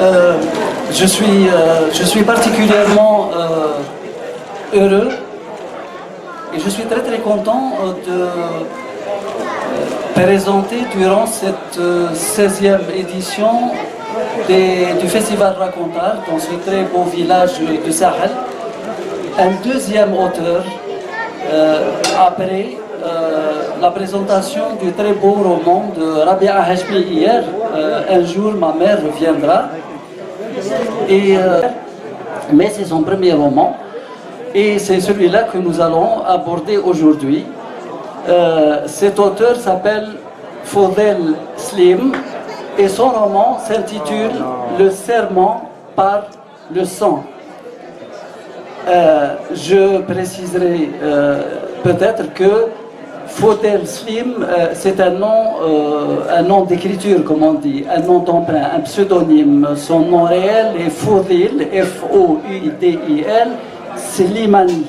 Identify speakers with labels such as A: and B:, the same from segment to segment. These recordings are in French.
A: Euh, je suis particulièrement heureux et je suis très très content de présenter durant cette 16e édition du Festival Racontar dans ce très beau village de Sahel un deuxième auteur après la présentation du très beau roman de Rabia Hachmi hier, Un jour ma mère reviendra. Mais c'est son premier roman et c'est celui-là que nous allons aborder aujourd'hui. Cet auteur s'appelle Fodel Slim et son roman s'intitule Le serment par le sang. Je préciserai peut-être que Fodel Slim, c'est un nom d'écriture, comme on dit, un nom d'emprunt, un pseudonyme. Son nom réel est Fodil, F-O-U-D-I-L, Slimani.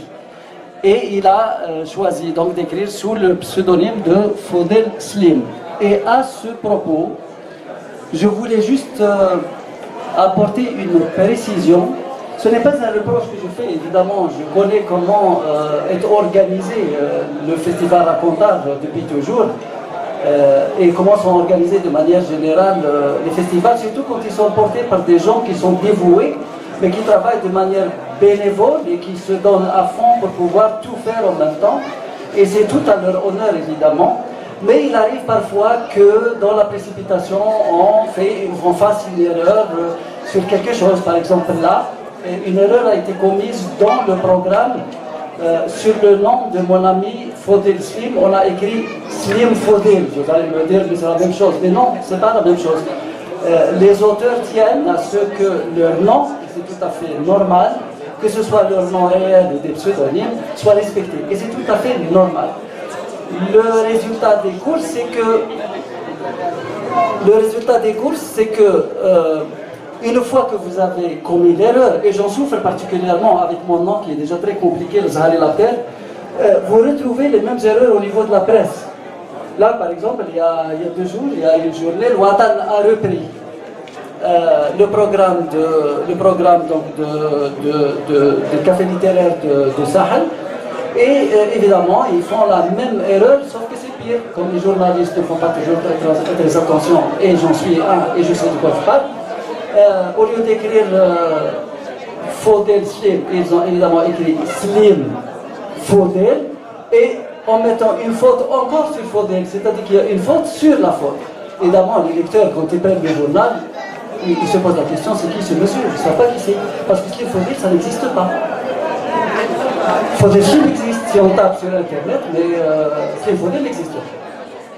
A: Et il a choisi donc d'écrire sous le pseudonyme de Fodel Slim. Et à ce propos, je voulais juste apporter une précision. Ce n'est pas un reproche que je fais, évidemment, je connais comment est organisé le festival Racontar depuis toujours et comment sont organisés de manière générale les festivals, surtout quand ils sont portés par des gens qui sont dévoués, mais qui travaillent de manière bénévole et qui se donnent à fond pour pouvoir tout faire en même temps. Et c'est tout à leur honneur, évidemment. Mais il arrive parfois que dans la précipitation, on fasse une erreur sur quelque chose. Par exemple, là, une erreur a été commise dans le programme sur le nom de mon ami Fodel Slim. On a écrit Slim Fodel. Vous allez me dire que c'est la même chose. Mais non, ce n'est pas la même chose. Les auteurs tiennent à ce que leur nom, c'est tout à fait normal, que ce soit leur nom réel ou des pseudonymes, soit respecté. Et c'est tout à fait normal. Le résultat des courses, c'est que une fois que vous avez commis l'erreur, et j'en souffre particulièrement avec mon nom qui est déjà très compliqué, le Zahari Lapel, vous retrouvez les mêmes erreurs au niveau de la presse. Là, par exemple, il y a 2 jours, il y a une journée, Ouattane a repris le programme donc de café littéraire de Sahel. Et évidemment, ils font la même erreur, sauf que c'est pire. Comme les journalistes ne font pas toujours très attention, et j'en suis un, et je sais de quoi je parle. Au lieu d'écrire Fodel Slim, ils ont évidemment écrit Slim Fodel, et en mettant une faute encore sur Fodel, c'est-à-dire qu'il y a une faute sur la faute. Évidemment, les lecteurs, quand ils prennent le journal, ils se posent la question, c'est qui ce monsieur? Je ne sais pas qui c'est, parce que Slim Fodel, ça n'existe pas. Fodel Slim existe si on tape sur Internet, mais Slim Fodel existe.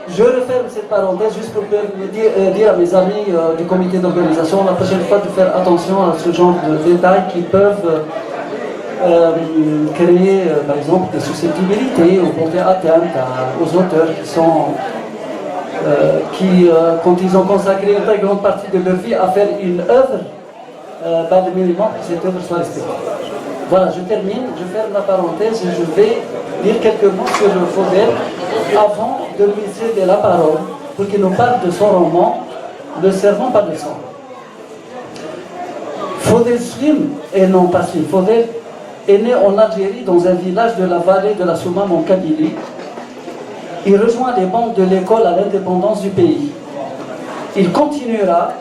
A: Je referme cette parenthèse juste pour dire à mes amis du comité d'organisation la prochaine fois de faire attention à ce genre de détails qui peuvent créer par exemple des susceptibilités ou porter atteinte aux auteurs qui quand ils ont consacré une très grande partie de leur vie à faire une œuvre, le minimum que cette œuvre soit respectée. Voilà, je termine, je ferme la parenthèse et je vais dire quelques mots sur le Fodel avant de lui céder la parole pour qu'il nous parle de son roman Le serment par le sang. Fodel Slim, et non pas Slim, Fodel est né en Algérie dans un village de la vallée de la Soumam en Kabylie. Il rejoint les bancs de l'école à l'indépendance du pays. Il continuera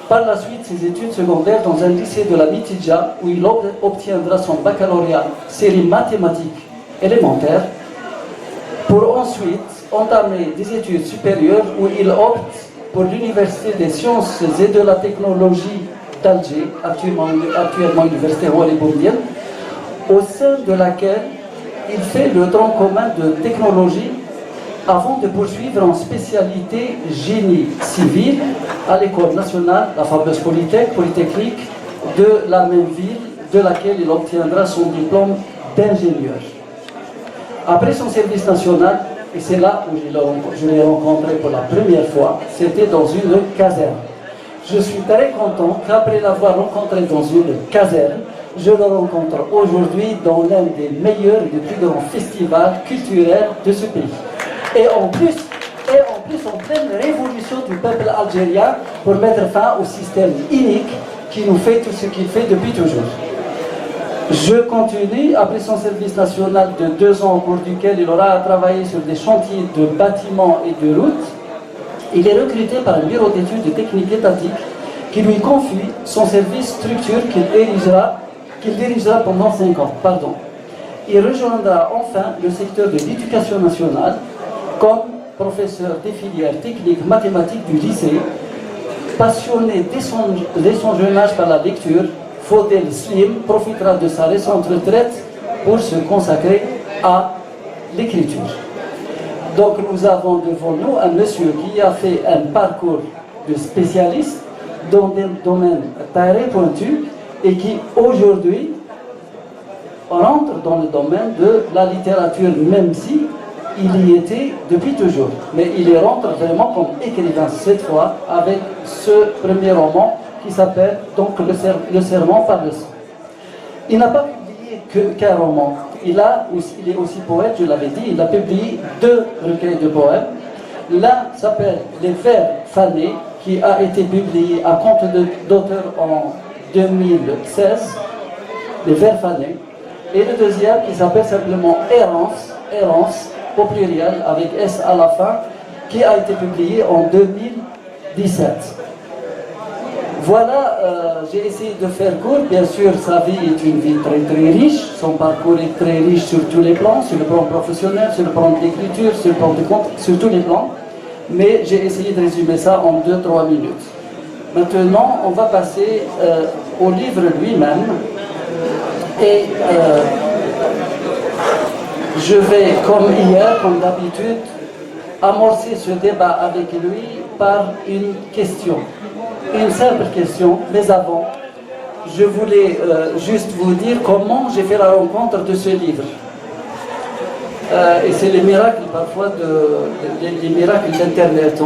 A: par la suite ses études secondaires dans un lycée de la Mitidja où il obtiendra son baccalauréat série mathématiques élémentaires pour ensuite entamer des études supérieures où il opte pour l'Université des sciences et de la technologie d'Alger, actuellement Université Wally Boumediene, au sein de laquelle il fait le tronc commun de technologie avant de poursuivre en spécialité génie civil à l'école nationale, la fameuse Polytechnique de la même ville de laquelle il obtiendra son diplôme d'ingénieur. Après son service national, et c'est là où je l'ai rencontré pour la première fois, c'était dans une caserne. Je suis très content qu'après l'avoir rencontré dans une caserne, je le rencontre aujourd'hui dans l'un des meilleurs et des plus grands festivals culturels de ce pays. Et en plus, en pleine révolution du peuple algérien pour mettre fin au système inique qui nous fait tout ce qu'il fait depuis toujours. Je continue, après son service national de 2 ans au cours duquel il aura travaillé sur des chantiers de bâtiments et de routes. Il est recruté par un bureau d'études de technique étatique qui lui confie son service structure qu'il dirigera pendant 5 ans. Il rejoindra enfin le secteur de l'éducation nationale comme professeur des filières techniques mathématiques du lycée. Passionné dès son jeune âge par la lecture, Fodel Slim profitera de sa récente retraite pour se consacrer à l'écriture. Donc nous avons devant nous un monsieur qui a fait un parcours de spécialiste dans des domaines très pointus et qui aujourd'hui rentre dans le domaine de la littérature, même si il y était depuis toujours. Mais il y rentre vraiment comme écrivain cette fois avec ce premier roman qui s'appelle donc Le Serment par le sang. Il n'a pas publié qu'un roman. Il est aussi poète, je l'avais dit. Il a publié 2 recueils de poèmes. L'un s'appelle Les Vers fanés, qui a été publié à compte d'auteur en 2016. Les Vers fanés. Et le deuxième qui s'appelle simplement Errance, au pluriel, avec S à la fin, qui a été publié en 2017. Voilà, j'ai essayé de faire court. Bien sûr, sa vie est une vie très très riche. Son parcours est très riche sur tous les plans, sur le plan professionnel, sur le plan de l'écriture, sur le plan de compte, sur tous les plans. Mais j'ai essayé de résumer ça en 2-3 minutes. Maintenant, on va passer au livre lui-même. Et je vais, comme hier, comme d'habitude, amorcer ce débat avec lui par une question. Une simple question, mais avant, je voulais juste vous dire comment j'ai fait la rencontre de ce livre. Et c'est les miracles parfois, les miracles d'Internet.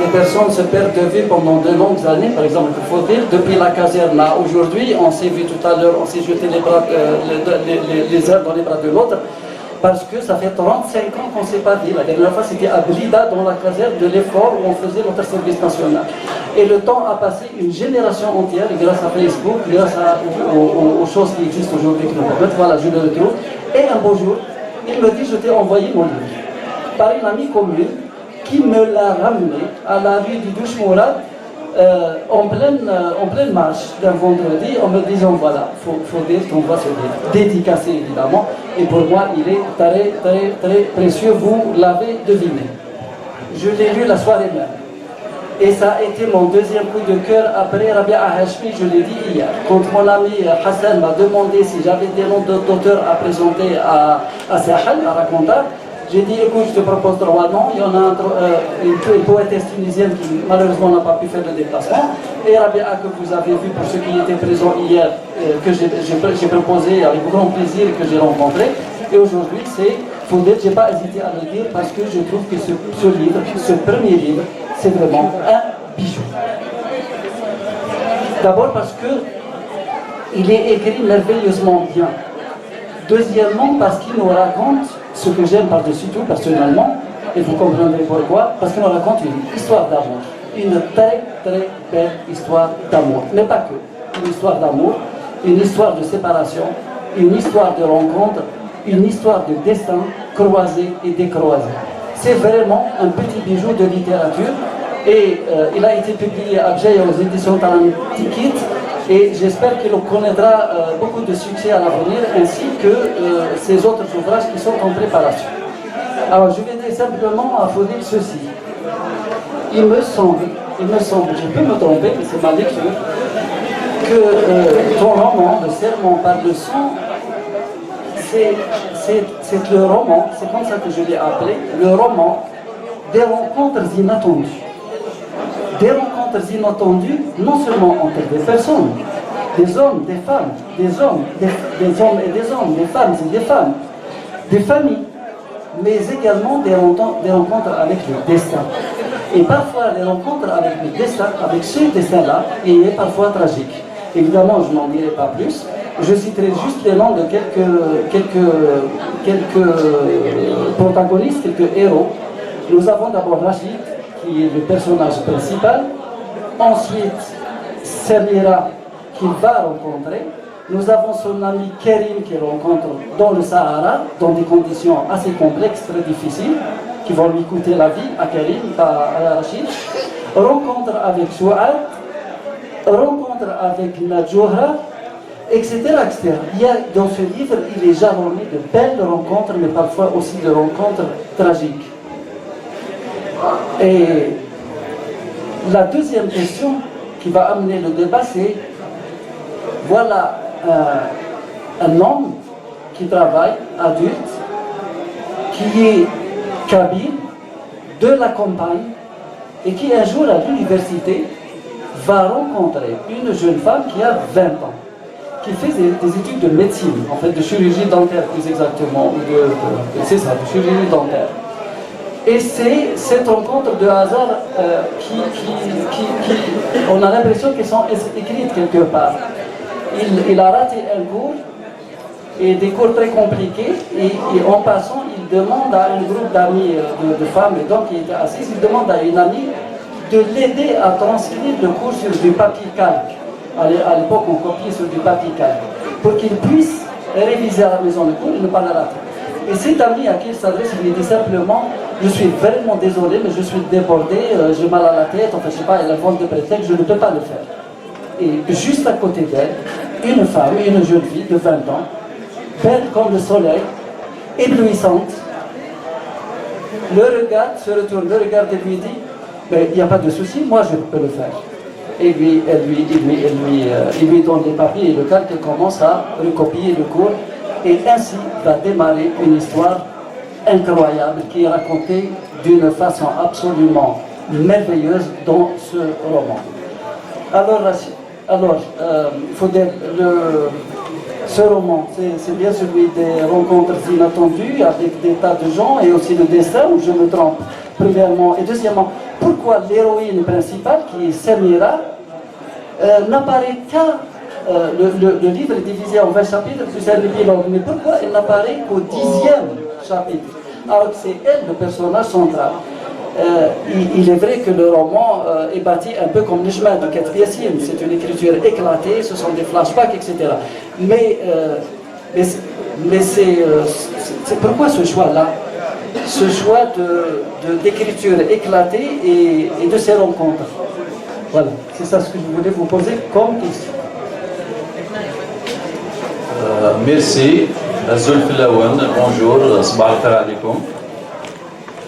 A: Les personnes se perdent de vue pendant de longues années. Par exemple, il faut dire, depuis la caserne à aujourd'hui, on s'est vu tout à l'heure, on s'est jeté les uns dans les bras de l'autre. Parce que ça fait 35 ans qu'on ne s'est pas dit. La dernière fois, c'était à Blida, dans la caserne de l'effort, où on faisait notre service national. Et le temps a passé une génération entière, grâce à Facebook, grâce aux choses qui existent aujourd'hui. Voilà, je le retrouve. Et un beau jour, il me dit, je t'ai envoyé mon livre. Par une amie commune, qui me l'a ramené à la rue du Douche Mourad, en pleine marche d'un vendredi, en me disant voilà, faut dire qu'on va se dire, dédicacé évidemment, et pour moi il est très très très précieux, vous l'avez deviné. Je l'ai lu la soirée même, et ça a été mon deuxième coup de cœur après Rabia Hashmi, je l'ai dit hier. Quand mon ami Hassan m'a demandé si j'avais des noms d'auteurs à présenter à Sahel, à Raconta, j'ai dit, écoute, je te propose 3 noms. Il y en a une poétesse tunisienne qui malheureusement n'a pas pu faire le déplacement. Et Rabia, que vous avez vu pour ceux qui étaient présents hier, que j'ai proposé avec grand plaisir et que j'ai rencontré. Et aujourd'hui, c'est Fodel. Je n'ai pas hésité à le dire parce que je trouve que ce livre, ce premier livre, c'est vraiment un bijou. D'abord parce qu'il est écrit merveilleusement bien. Deuxièmement, parce qu'il nous raconte ce que j'aime par-dessus tout personnellement, et vous comprendrez pourquoi, parce qu'il nous raconte une histoire d'amour. Une très très belle histoire d'amour. Mais pas que. Une histoire d'amour, une histoire de séparation, une histoire de rencontre, une histoire de destin croisé et décroisé. C'est vraiment un petit bijou de littérature. Et il a été publié à Djeïa aux éditions Talantikit. Et j'espère qu'il connaîtra beaucoup de succès à l'avenir, ainsi que ces autres ouvrages qui sont en préparation. Alors je vais dire simplement à Fodel ceci. Il me semble, je peux me tromper, mais c'est ma lecture, que ton roman, Le Serment par le sang, c'est le roman, c'est comme ça que je l'ai appelé, le roman des rencontres inattendues. Des rencontres inattendues, non seulement entre des personnes, des hommes, des femmes, des hommes et des hommes, des femmes et des femmes, des familles, mais également des rencontres avec le destin. Et parfois, les rencontres avec le destin, avec ce destin-là, il est parfois tragique. Évidemment, je n'en dirai pas plus. Je citerai juste les noms de quelques protagonistes, quelques héros. Nous avons d'abord Rachid, qui est le personnage principal. Ensuite, Samira qu'il va rencontrer. Nous avons son ami Kerim qu'il rencontre dans le Sahara, dans des conditions assez complexes, très difficiles, qui vont lui coûter la vie à Kerim, à Rachid. Rencontre avec Souad, rencontre avec Nadjoura, etc., etc. Il y a, dans ce livre, il est jalonné de belles rencontres, mais parfois aussi de rencontres tragiques. Et la deuxième question qui va amener le débat, c'est voilà un homme qui travaille, adulte, qui est kabyle, de la campagne, et qui un jour à l'université va rencontrer une jeune femme qui a 20 ans, qui fait des études de médecine, en fait de chirurgie dentaire plus exactement, c'est ça, de chirurgie dentaire. Et c'est cette rencontre de hasard on a l'impression qu'elles sont écrites quelque part. Il a raté un cours, et des cours très compliqués, et en passant, il demande à un groupe d'amis de femmes, et donc il était assis, il demande à une amie de l'aider à transcrire le cours sur du papier calque. À l'époque, on copiait sur du papier calque, pour qu'il puisse réviser à la maison le cours et ne pas le rater. Et cet ami à qui il s'adresse, il lui dit simplement: je suis vraiment désolé, mais je suis débordé, j'ai mal à la tête, enfin je sais pas, elle invente de prétexte, je ne peux pas le faire. Et juste à côté d'elle, une femme, une jeune fille de 20 ans, belle comme le soleil, éblouissante, le regarde, se retourne, le regarde et lui dit: il n'y a pas de souci, moi je peux le faire. Et lui, il lui donne les papiers et le calque, et commence à recopier le cours. Et ainsi va démarrer une histoire incroyable qui est racontée d'une façon absolument merveilleuse dans ce roman. Alors, Fodel, ce roman, c'est bien celui des rencontres inattendues avec des tas de gens et aussi le destin, où je me trompe, premièrement. Et deuxièmement, pourquoi l'héroïne principale, qui est Samira, n'apparaît qu'à... le livre est divisé en 20 chapitres, plus un épilogue, mais pourquoi elle n'apparaît qu'au 10e chapitre, alors que c'est elle le personnage central? Il est vrai que le roman est bâti un peu comme le chemin de Katb Yassine, c'est une écriture éclatée, ce sont des flashbacks, etc. Mais c'est pourquoi ce choix-là, ce choix d'écriture éclatée et de ces rencontres? Voilà, c'est ça ce que je voulais vous poser comme question.
B: Merci, Zulf Lawan, bonjour, sabah al-khair alaikum.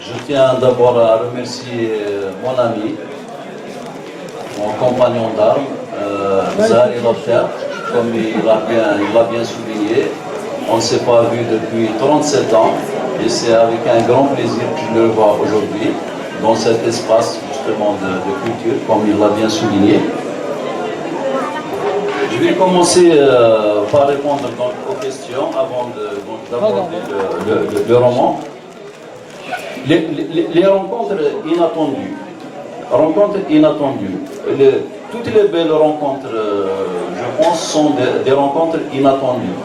B: Je tiens d'abord à remercier mon ami, mon compagnon d'armes, Zahri Lofter, comme il l'a bien souligné. On ne s'est pas vu depuis 37 ans et c'est avec un grand plaisir que je le vois aujourd'hui dans cet espace justement de culture, comme il l'a bien souligné. Je vais commencer par répondre donc, aux questions avant d'aborder le roman. Les rencontres inattendues. Toutes les belles rencontres, je pense, sont des rencontres inattendues.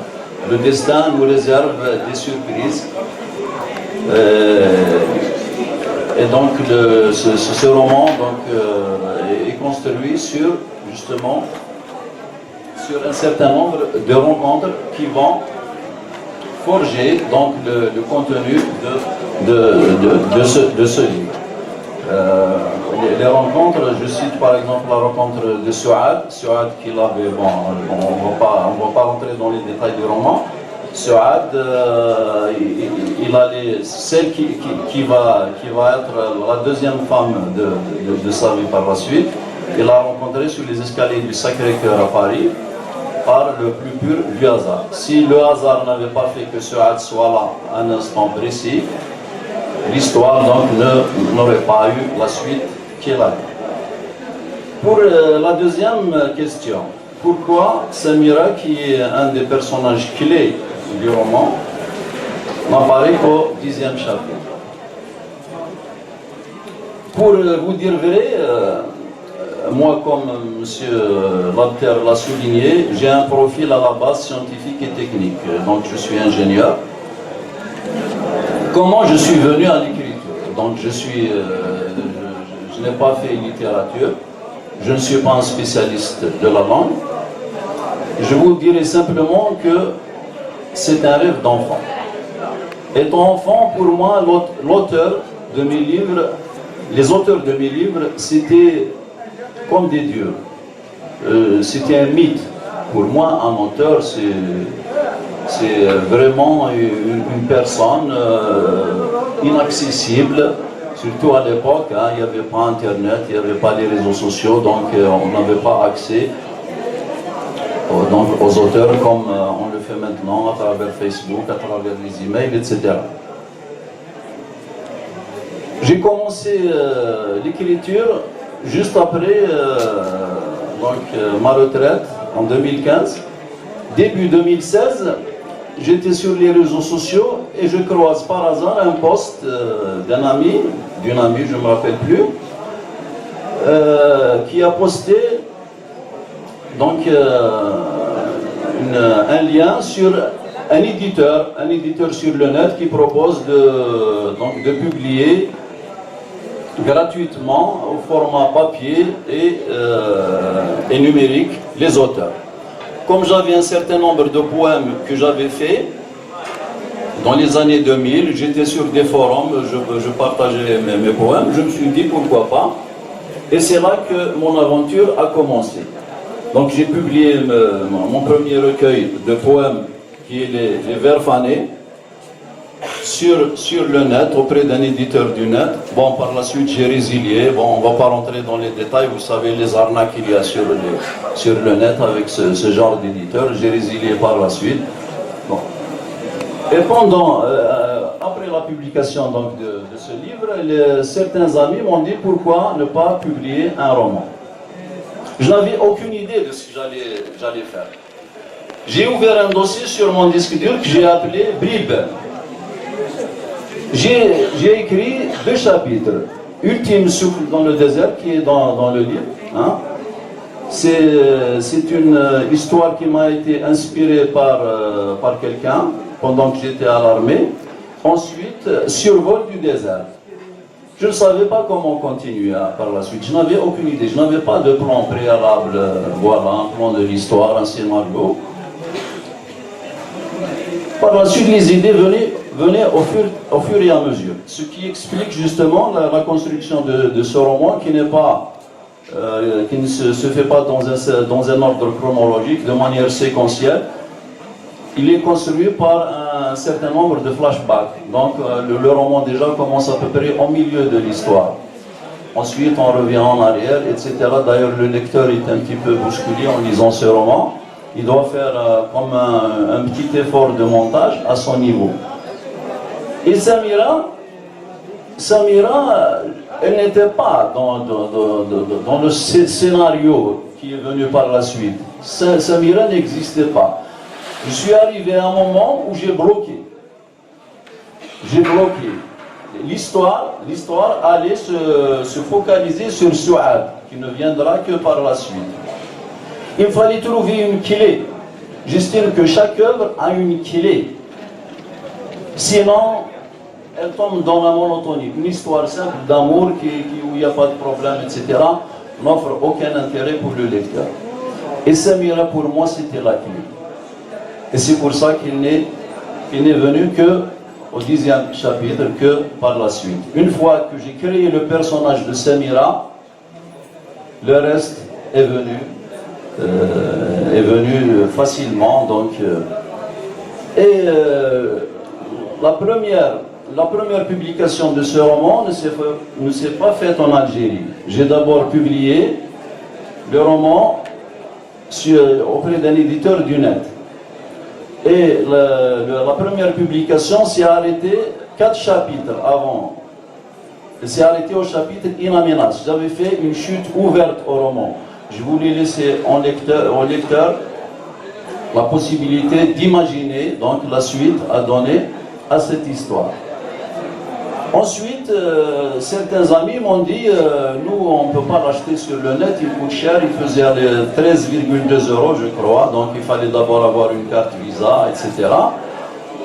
B: Le destin nous réserve des surprises. Et donc ce roman est construit sur justement sur un certain nombre de rencontres qui vont forger donc le contenu de ce livre. Les rencontres, je cite par exemple la rencontre de Souad qui l'avait, on ne va pas rentrer dans les détails du roman. Souad, il allait, celle qui va être la deuxième femme de sa vie par la suite, il l'a rencontrée sur les escaliers du Sacré-Cœur à Paris, par le plus pur du hasard. Si le hasard n'avait pas fait que Souad soit là à un instant précis, l'histoire donc n'aurait pas eu la suite qu'elle a eu. Pour la deuxième question, pourquoi Samira, qui est un des personnages clés du roman, n'apparaît qu'au 10e chapitre? Pour vous dire vrai, moi, comme M. Lofter l'a souligné, j'ai un profil à la base scientifique et technique, donc je suis ingénieur. Comment je suis venu à l'écriture? Donc je n'ai pas fait littérature, je ne suis pas un spécialiste de la langue. Je vous dirai simplement que c'est un rêve d'enfant. Étant enfant, pour moi, l'auteur de mes livres, les auteurs de mes livres, c'était comme des dieux. C'était un mythe. Pour moi, un auteur, c'est vraiment une personne inaccessible, surtout à l'époque. Hein, il n'y avait pas Internet, il n'y avait pas les réseaux sociaux, donc on n'avait pas accès aux auteurs comme on le fait maintenant à travers Facebook, à travers les emails, etc. J'ai commencé l'écriture juste après ma retraite en 2015. Début 2016, j'étais sur les réseaux sociaux et je croise par hasard un post d'une amie, je ne me rappelle plus, qui a posté donc un lien sur un éditeur sur le net qui propose de publier gratuitement au format papier et numérique les auteurs. Comme j'avais un certain nombre de poèmes que j'avais faits dans les années 2000, j'étais sur des forums, je partageais mes poèmes, je me suis dit pourquoi pas, et c'est là que mon aventure a commencé. Donc j'ai publié mon premier recueil de poèmes qui est les Vers fanés sur le net, auprès d'un éditeur du net. Bon, par la suite j'ai résilié, bon, on ne va pas rentrer dans les détails, vous savez les arnaques qu'il y a sur le net avec ce genre d'éditeur, j'ai résilié par la suite. Bon. Et après la publication donc, de ce livre, certains amis m'ont dit pourquoi ne pas publier un roman. Je n'avais aucune idée de ce que j'allais faire. J'ai ouvert un dossier sur mon disque dur que j'ai appelé Bribes. J'ai écrit 2 chapitres. Ultime souffle dans le désert, qui est dans le livre. Hein. C'est une histoire qui m'a été inspirée par quelqu'un pendant que j'étais à l'armée. Ensuite, Survol du désert. Je ne savais pas comment continuer par la suite. Je n'avais aucune idée. Je n'avais pas de plan préalable. Voilà, un plan de l'histoire, un scénario. Par la suite, les idées venaient au fur et à mesure. Ce qui explique justement la construction de ce roman qui ne se fait pas dans un ordre chronologique, de manière séquentielle. Il est construit par un certain nombre de flashbacks. Donc le roman déjà commence à peu près au milieu de l'histoire. Ensuite on revient en arrière, etc. D'ailleurs le lecteur est un petit peu bousculé en lisant ce roman. Il doit faire comme un petit effort de montage à son niveau. Et Samira, elle n'était pas dans le scénario qui est venu par la suite. Samira n'existait pas. Je suis arrivé à un moment où j'ai bloqué. L'histoire allait se focaliser sur Souad, qui ne viendra que par la suite. Il fallait trouver une clé. J'estime que chaque œuvre a une clé. Sinon, elle tombe dans la monotonie. Une histoire simple d'amour où il n'y a pas de problème, etc., n'offre aucun intérêt pour le lecteur. Et Samira, pour moi, c'était la clé. Et c'est pour ça qu'il n'est venu qu'au 10e chapitre, que par la suite. Une fois que j'ai créé le personnage de Samira, le reste est venu facilement. Donc, la première publication de ce roman ne s'est pas faite en Algérie. J'ai d'abord publié le roman auprès d'un éditeur du net. Et la première publication s'est arrêtée 4 chapitres avant. Elle s'est arrêtée au chapitre Inaminas. J'avais fait une chute ouverte au roman. Je voulais laisser au lecteur la possibilité d'imaginer donc la suite à donner à cette histoire. Ensuite, certains amis m'ont dit nous on ne peut pas l'acheter sur le net, il coûte cher, il faisait 13,2 €, je crois, donc il fallait d'abord avoir une carte Visa, etc.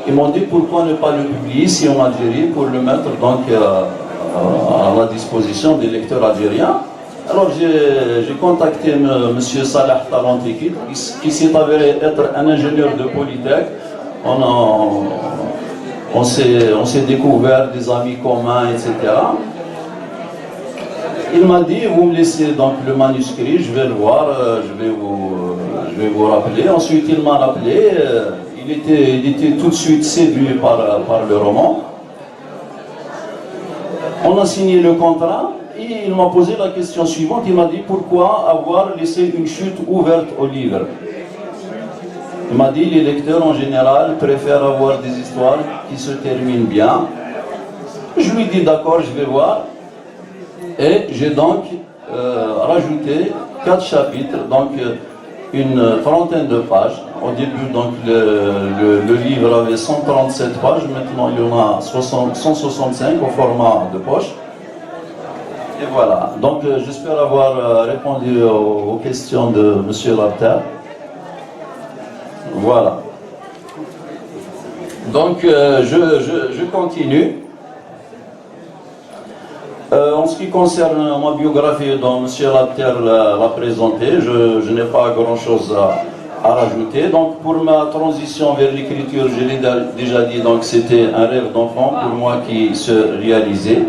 B: Ils m'ont dit pourquoi ne pas le publier ici en Algérie pour le mettre donc à la disposition des lecteurs algériens. Alors j'ai contacté M. Salah Talantekit, qui s'est avéré être un ingénieur de Polytech. On s'est découvert des amis communs, etc. Il m'a dit, vous me laissez donc le manuscrit, je vais le voir, je vais vous rappeler. Ensuite, il m'a rappelé, il était tout de suite séduit par le roman. On a signé le contrat et il m'a posé la question suivante. Il m'a dit, pourquoi avoir laissé une chute ouverte au livre? Il m'a dit, les lecteurs en général préfèrent avoir des histoires qui se terminent bien. Je lui ai dit, d'accord, je vais voir. Et j'ai donc rajouté 4 chapitres, donc une trentaine de pages. Au début, donc, le livre avait 137 pages, maintenant il y en a 165 au format de poche. Et voilà, donc j'espère avoir répondu aux questions de M. Lapter. Voilà. Donc je continue. En ce qui concerne ma biographie dont M. Lapter l'a présentée, je n'ai pas grand-chose à rajouter. Donc pour ma transition vers l'écriture, je l'ai déjà dit, donc c'était un rêve d'enfant pour moi qui se réalisait.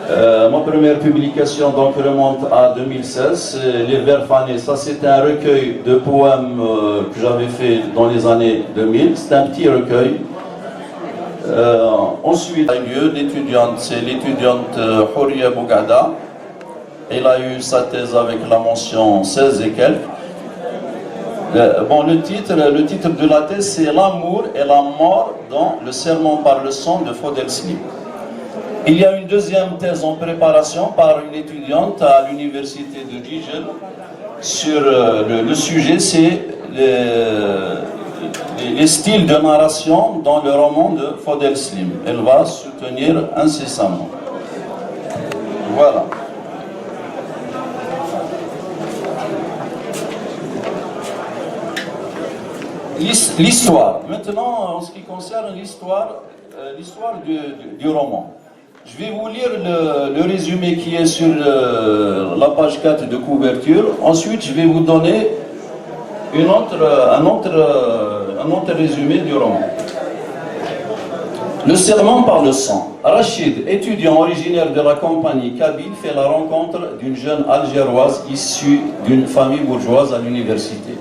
B: Ma première publication donc remonte à 2016, Les Vers fanés. Ça c'était un recueil de poèmes que j'avais fait dans les années 2000. C'est un petit recueil. Ensuite, l'étudiante, c'est l'étudiante Houria Bougada. Elle a eu sa thèse avec la mention 16 et quelques. Bon, le titre de la thèse, c'est L'amour et la mort dans le sermon par le sang de Fodel Slim. Il y a une deuxième thèse en préparation par une étudiante à l'université de Dijon sur le sujet, c'est les styles de narration dans le roman de Fodel Slim. Elle va soutenir incessamment. Voilà. L'histoire. Maintenant, en ce qui concerne l'histoire du roman. Je vais vous lire le résumé qui est sur la page 4 de couverture. Ensuite, je vais vous donner un autre résumé du roman. Le serment par le sang. Rachid, étudiant originaire de la compagnie Kabyle, fait la rencontre d'une jeune Algéroise issue d'une famille bourgeoise à l'université.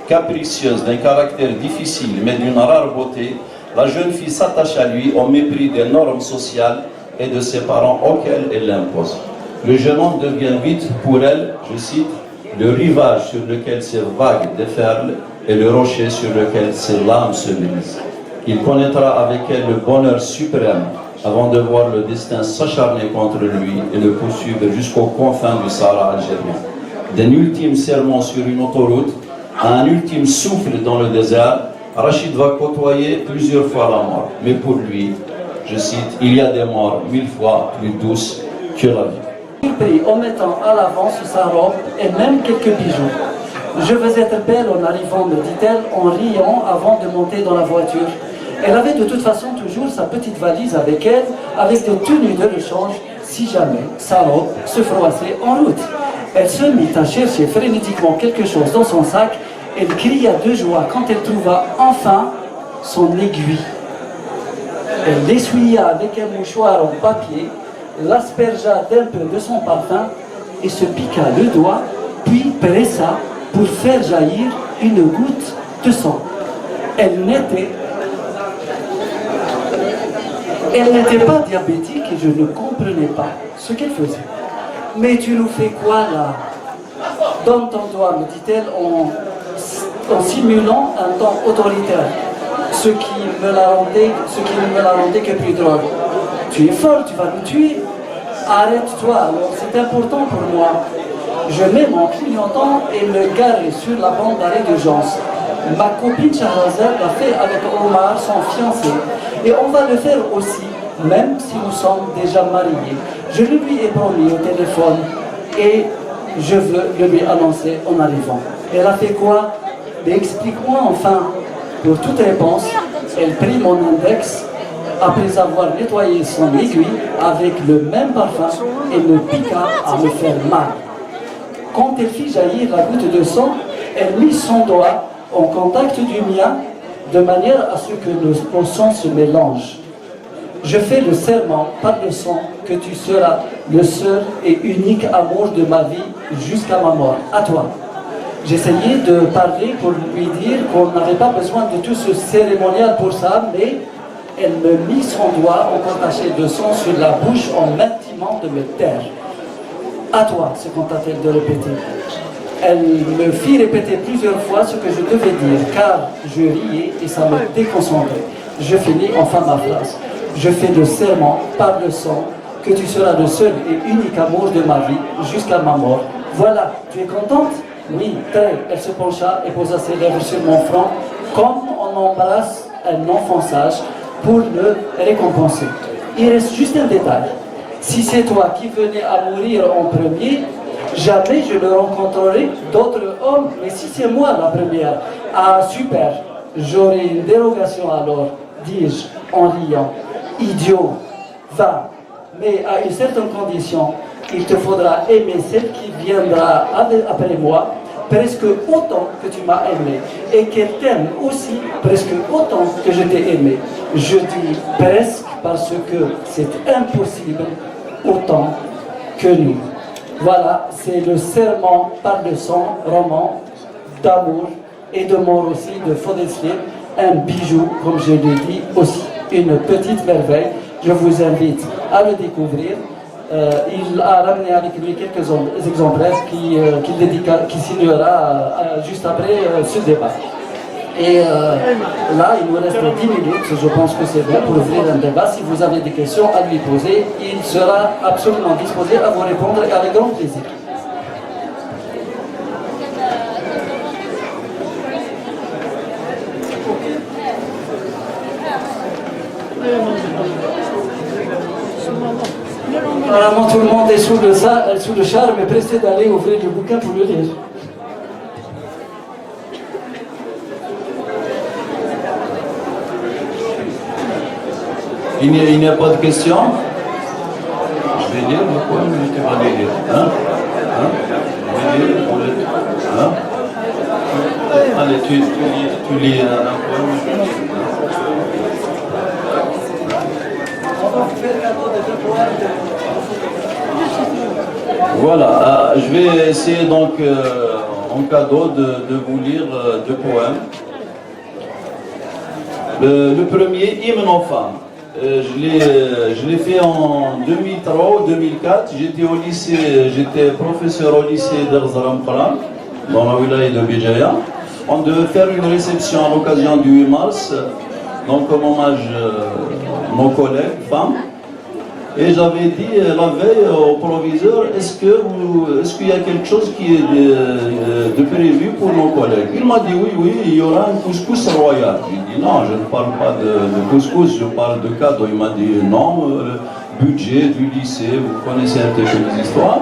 B: Capricieuse, d'un caractère difficile, mais d'une rare beauté, la jeune fille s'attache à lui au mépris des normes sociales et de ses parents auxquels elle l'impose. Le jeune homme devient vite pour elle, je cite, le rivage sur lequel ses vagues déferlent et le rocher sur lequel ses lames se brisent. Il connaîtra avec elle le bonheur suprême avant de voir le destin s'acharner contre lui et le poursuivre jusqu'aux confins du Sahara algérien. D'un ultime serment sur une autoroute à un ultime souffle dans le désert, Rachid va côtoyer plusieurs fois la mort. Mais pour lui, je cite, il y a des morts 1000 fois plus douces que la vie.
A: Pris en mettant à l'avant sur sa robe et même quelques bijoux. Je veux être belle en arrivant, me dit-elle, en riant avant de monter dans la voiture. Elle avait de toute façon toujours sa petite valise avec elle, avec des tenues de rechange, si jamais sa robe se froissait en route. Elle se mit à chercher frénétiquement quelque chose dans son sac. Elle cria de joie quand elle trouva enfin son aiguille. Elle l'essuya avec un mouchoir en papier, l'aspergea d'un peu de son parfum et se piqua le doigt, puis pressa pour faire jaillir une goutte de sang. Elle n'était pas diabétique et je ne comprenais pas ce qu'elle faisait. « Mais tu nous fais quoi là ?»« Donne ton doigt, me dit-elle en simulant un ton autoritaire, ce qui ne me la rendait que plus drôle. « Tu es folle, tu vas nous tuer. Arrête-toi, alors c'est important pour moi. » Je mets mon clignotant et me garer sur la bande d'arrêt d'urgence. Ma copine Shahrazad l'a fait avec Omar, son fiancé, et on va le faire aussi, même si nous sommes déjà mariés. Je le lui ai promis au téléphone et je veux le lui annoncer en arrivant. Elle a fait quoi? Mais explique-moi enfin. Pour toute réponse, elle prit mon index, après avoir nettoyé son aiguille avec le même parfum et me piqua à me faire mal. Quand elle fit jaillir la goutte de sang, elle mit son doigt en contact du mien de manière à ce que nos sang se mélangent. Je fais le serment par le sang que tu seras le seul et unique amour de ma vie jusqu'à ma mort. À toi. J'essayais de parler pour lui dire qu'on n'avait pas besoin de tout ce cérémonial pour ça, mais elle me mit son doigt encore taché de sang sur la bouche en m'intimant de me taire. À toi, se contenta-t-elle de répéter. Elle me fit répéter plusieurs fois ce que je devais dire, car je riais et ça me déconcentrait. Je finis enfin ma phrase. Je fais le serment par le sang que tu seras le seul et unique amour de ma vie jusqu'à ma mort. Voilà, tu es contente? Oui, très. Elle se pencha et posa ses lèvres sur mon front, comme on embrasse un enfant sage pour le récompenser. Il reste juste un détail. Si c'est toi qui venais à mourir en premier, jamais je ne rencontrerai d'autres hommes. Mais si c'est moi la première, ah super, j'aurai une dérogation alors, dis-je en riant. Idiot, va, mais à une certaine condition, il te faudra aimer celle qui viendra après moi, presque autant que tu m'as aimé, et qu'elle t'aime aussi presque autant que je t'ai aimé. Je dis presque parce que c'est impossible autant que nous. Voilà, c'est le serment par le sang, roman d'amour et de mort aussi de Fodeslier, un bijou, comme je l'ai dit aussi, une petite merveille. Je vous invite à le découvrir. Il a ramené avec lui quelques exemplaires qu'il signera juste après ce débat. Et là, il nous reste 10 minutes, je pense que c'est bon pour ouvrir un débat. Si vous avez des questions à lui poser, il sera absolument disposé à vous répondre et avec grand plaisir. Apparemment, tout le monde est sous le charme et pressé d'aller ouvrir le bouquin pour le lire.
B: Il n'y a pas de questions? Je vais lire le poème, je te vais lire. Hein? Je vais lire pour le... Hein? Allez, tu lis un poème. Voilà, je vais essayer donc en cadeau de vous lire deux poèmes. Le premier, Hymne aux femmes. Je l'ai fait en 2003 ou 2004. J'étais au lycée, j'étais professeur au lycée d'Erzaram Qalam, dans la wilaya de Béjaïa. On devait faire une réception à l'occasion du 8 mars, donc comme hommage nos collègues femmes. Et j'avais dit la veille au proviseur, est-ce qu'il y a quelque chose qui est de prévu pour nos collègues? Il m'a dit oui, il y aura un couscous royal. J'ai dit non, je ne parle pas de couscous, je parle de cadeau. Il m'a dit non, budget du lycée, vous connaissez un petit peu les histoires.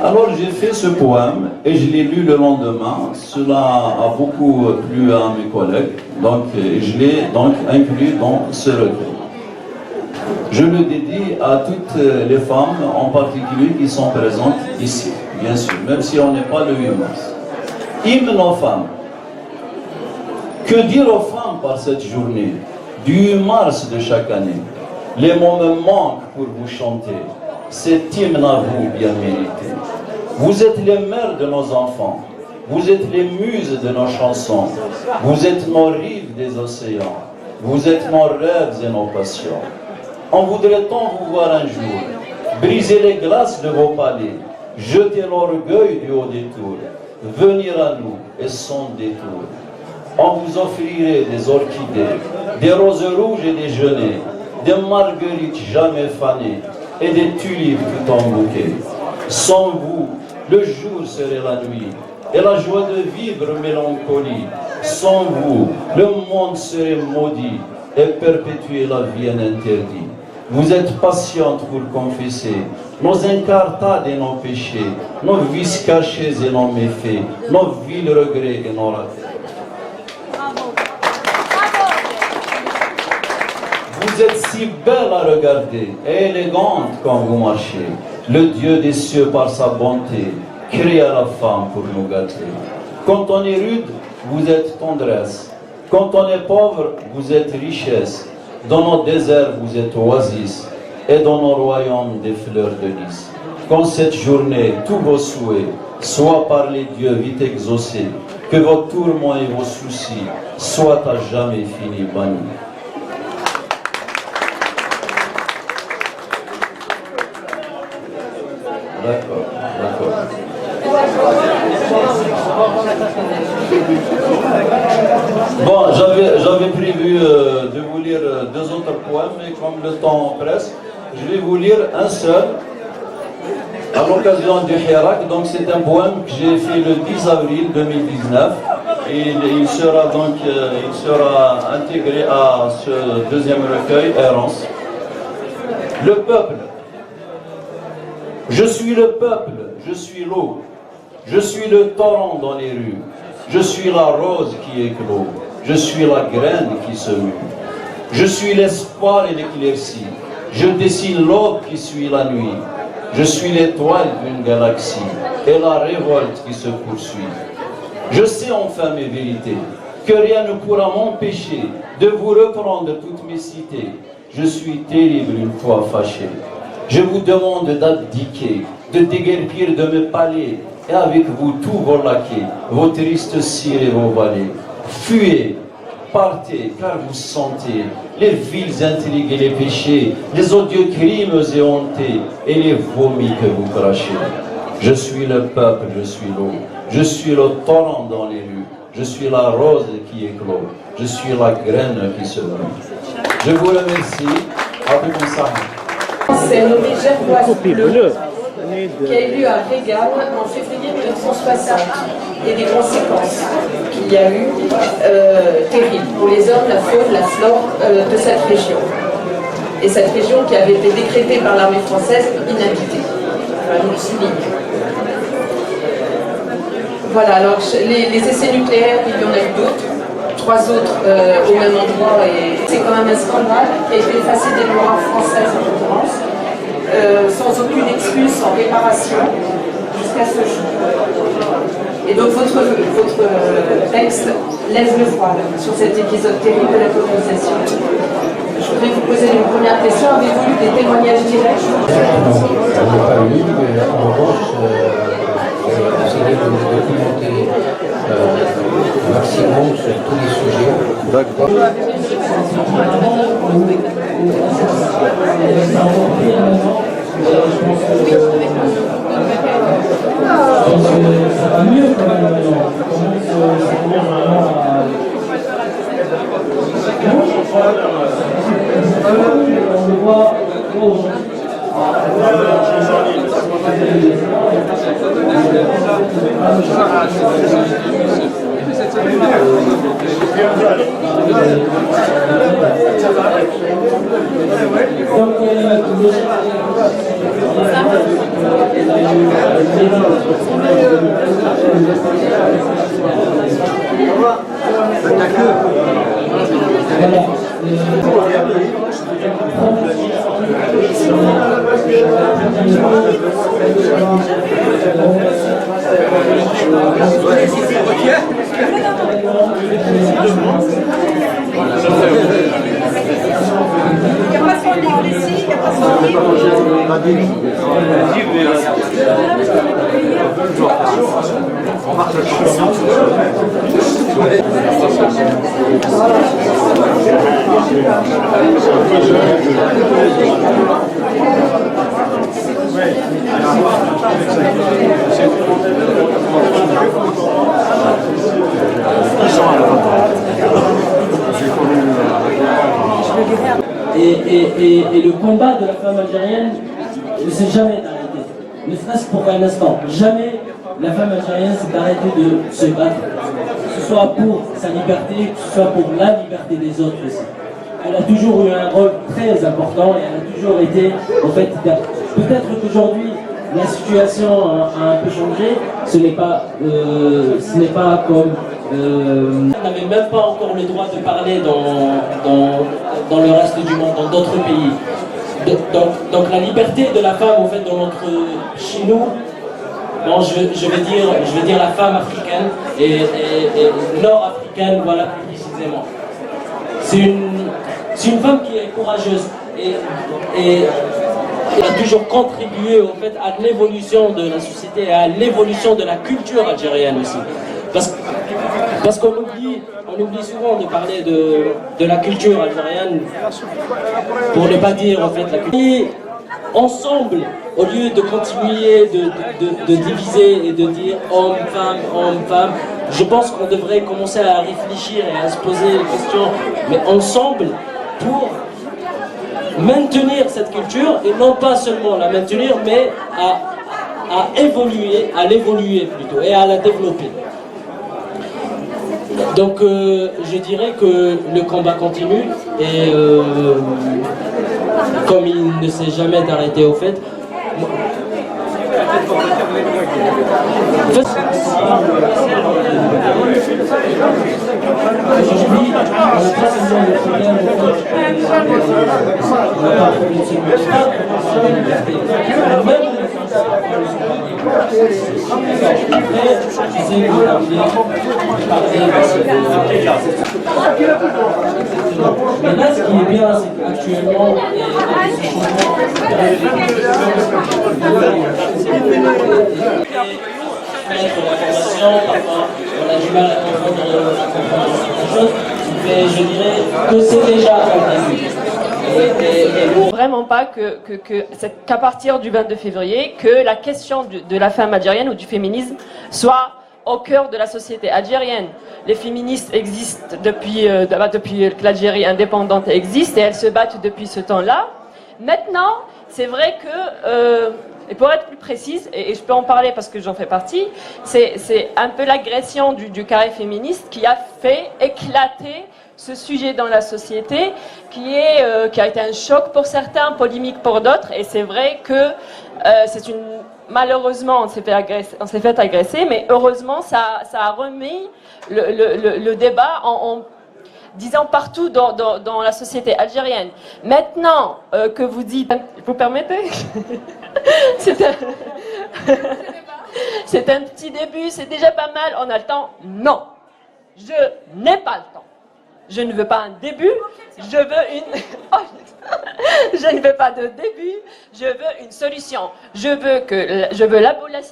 B: Alors j'ai fait ce poème et je l'ai lu le lendemain. Cela a beaucoup plu à mes collègues, donc je l'ai donc inclus dans ce recueil. Je le dédie à toutes les femmes, en particulier qui sont présentes ici, bien sûr, même si on n'est pas le 8 mars. Hymne aux femmes. Que dire aux femmes par cette journée, du 8 mars de chaque année? Les mots me manquent pour vous chanter, cet hymne à vous bien mérité. Vous êtes les mères de nos enfants, vous êtes les muses de nos chansons, vous êtes nos rives des océans, vous êtes nos rêves et nos passions. On voudrait tant vous voir un jour, briser les glaces de vos palais, jeter l'orgueil du haut des tours, venir à nous et sans détour. On vous offrirait des orchidées, des roses rouges et des genêts, des marguerites jamais fanées et des tulipes tout en bouquet. Sans vous, le jour serait la nuit et la joie de vivre mélancolie. Sans vous, le monde serait maudit et perpétuer la vie un interdit. Vous êtes patiente pour confesser nos incartades et nos péchés, nos vices cachés et nos méfaits, nos vils regrets et nos ratés. Vous Vous êtes si belle à regarder et élégante quand vous marchez. Le Dieu des cieux, par sa bonté, créa la femme pour nous gâter. Quand on est rude, vous êtes tendresse. Quand on est pauvre, vous êtes richesse. Dans nos déserts, vous êtes oasis. Et dans nos royaumes, des fleurs de lys. Qu'en cette journée, tous vos souhaits soient par les dieux vite exaucés. Que vos tourments et vos soucis soient à jamais finis bannis. D'accord, d'accord. Bon, j'avais prévu de vous lire deux autres poèmes, mais comme le temps presse, je vais vous lire un seul à l'occasion du Hirak. Donc c'est un poème que j'ai fait le 10 avril 2019. Et il sera intégré à ce deuxième recueil, Errance. Le peuple. Je suis le peuple, je suis l'eau, je suis le torrent dans les rues, je suis la rose qui éclot, je suis la graine qui se mue. Je suis l'espoir et l'éclaircie, je dessine l'aube qui suit la nuit, je suis l'étoile d'une galaxie et la révolte qui se poursuit. Je sais enfin mes vérités, que rien ne pourra m'empêcher de vous reprendre toutes mes cités. Je suis terrible une fois fâché. Je vous demande d'abdiquer, de déguerpir de mes palais, et avec vous tous vos laquais, vos tristes cires et vos valets. Fuyez, partez, car vous sentez les vils intrigues et les péchés, les odieux crimes et hontés, et les vomis que vous crachez. Je suis le peuple, je suis l'eau, je suis le torrent dans les rues, je suis la rose qui éclot, je suis la graine qui se meut. Je vous remercie. Avec ça.
C: C'est nommé Gervoise Bleu, qui a eu lieu à Régal en février 1960. Et des conséquences qu'il y a eu terribles pour les hommes, la faune, la flore de cette région. Et cette région qui avait été décrétée par l'armée française inhabitée. Donc, voilà, alors les essais nucléaires, il y en a eu d'autres. 3 autres au même endroit, et c'est quand même un scandale qui a été effacé des lois françaises en l'occurrence, sans aucune excuse, sans réparation, jusqu'à ce jour. Et donc votre texte lève le voile sur cet épisode terrible de la colonisation. Je voudrais vous poser une première question. Avez-vous eu des témoignages directs?
D: Non, je n'ai pas eu, mais en revanche, j'essaierai de me documenter au maximum sur tous les sujets.
B: D'accord.
E: Ça va mieux quand même maintenant. Ça commence vraiment à... On le voit aujourd'hui. Et le combat de la femme algérienne ne s'est jamais arrêté, ne serait-ce pour un instant. Jamais la femme algérienne s'est arrêtée de se battre, que ce soit pour sa liberté, que ce soit pour la liberté des autres aussi. Elle a toujours eu un rôle très important et elle a toujours été, en fait, peut-être qu'aujourd'hui la situation a un peu changé, ce n'est pas comme n'avait même pas encore le droit de parler dans le reste du monde, dans d'autres pays. Donc la liberté de la femme, en fait, chez nous, bon, je vais dire la femme africaine et nord-africaine, voilà plus précisément. C'est une femme qui est courageuse et a toujours contribué en fait à l'évolution de la société et à l'évolution de la culture algérienne aussi. Parce qu'on oublie souvent de parler de la culture algérienne, pour ne pas dire en fait la culture. Et ensemble, au lieu de continuer de diviser et de dire homme, femme, je pense qu'on devrait commencer à réfléchir et à se poser les questions, mais ensemble, pour maintenir cette culture, et non pas seulement la maintenir, mais à l'évoluer plutôt, et à la développer. Donc je dirais que le combat continue, et comme il ne s'est jamais arrêté au fait, aujourd'hui, on n'a pas seulement le problème mais là, ce qui est bien, c'est qu'actuellement, parfois on a du mal à comprendre les choses, mais je dirais que c'est déjà un début.
F: Vraiment pas qu'à partir du 22 février, que la question de la femme algérienne ou du féminisme soit au cœur de la société algérienne. Les féministes existent depuis que l'Algérie indépendante existe, et elles se battent depuis ce temps-là. Maintenant, c'est vrai que, et pour être plus précise, et je peux en parler parce que j'en fais partie, c'est un peu l'agression du carré féministe qui a fait éclater ce sujet dans la société, qui a été un choc pour certains, polémique pour d'autres, et c'est vrai que malheureusement on s'est fait agresser, mais heureusement ça a remis le débat en disant partout dans la société algérienne. Maintenant que vous dites, vous permettez c'est un petit début, c'est déjà pas mal, on a le temps. Non, je n'ai pas le temps. Je ne veux pas un début, je veux je ne veux pas de début, je veux une solution. Je veux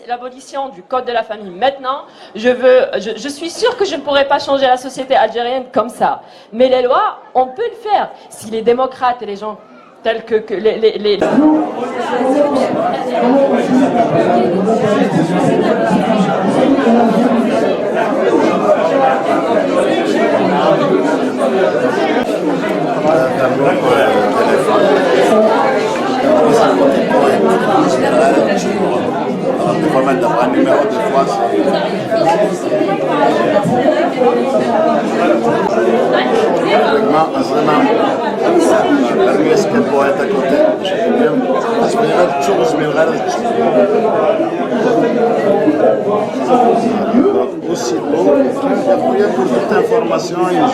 F: l'abolition du code de la famille maintenant. Je suis sûre que je ne pourrai pas changer la société algérienne comme ça. Mais les lois, on peut le faire. Si les démocrates et les gens tels que les...
G: Aussi beau, pour toute information, il y a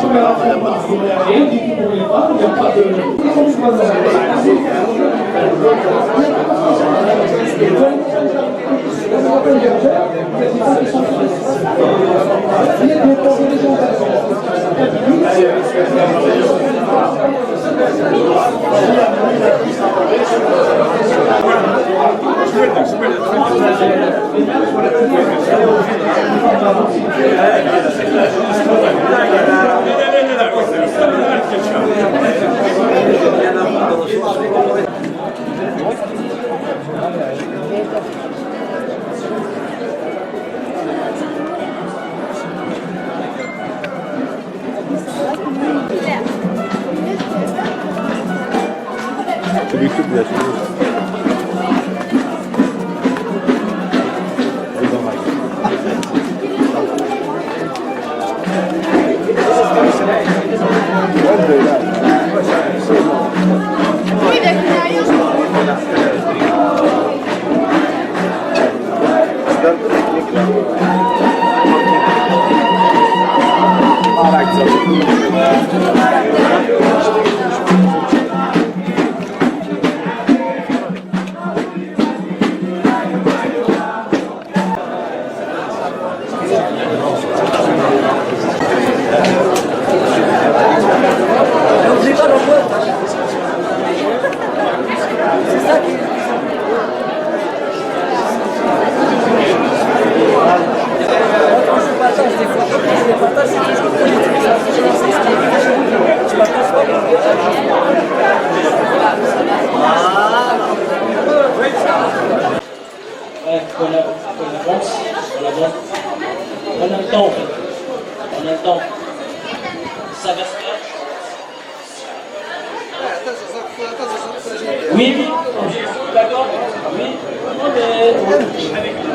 E: en même temps. Ça va se faire. Oui, d'accord. Oui. Non, mais...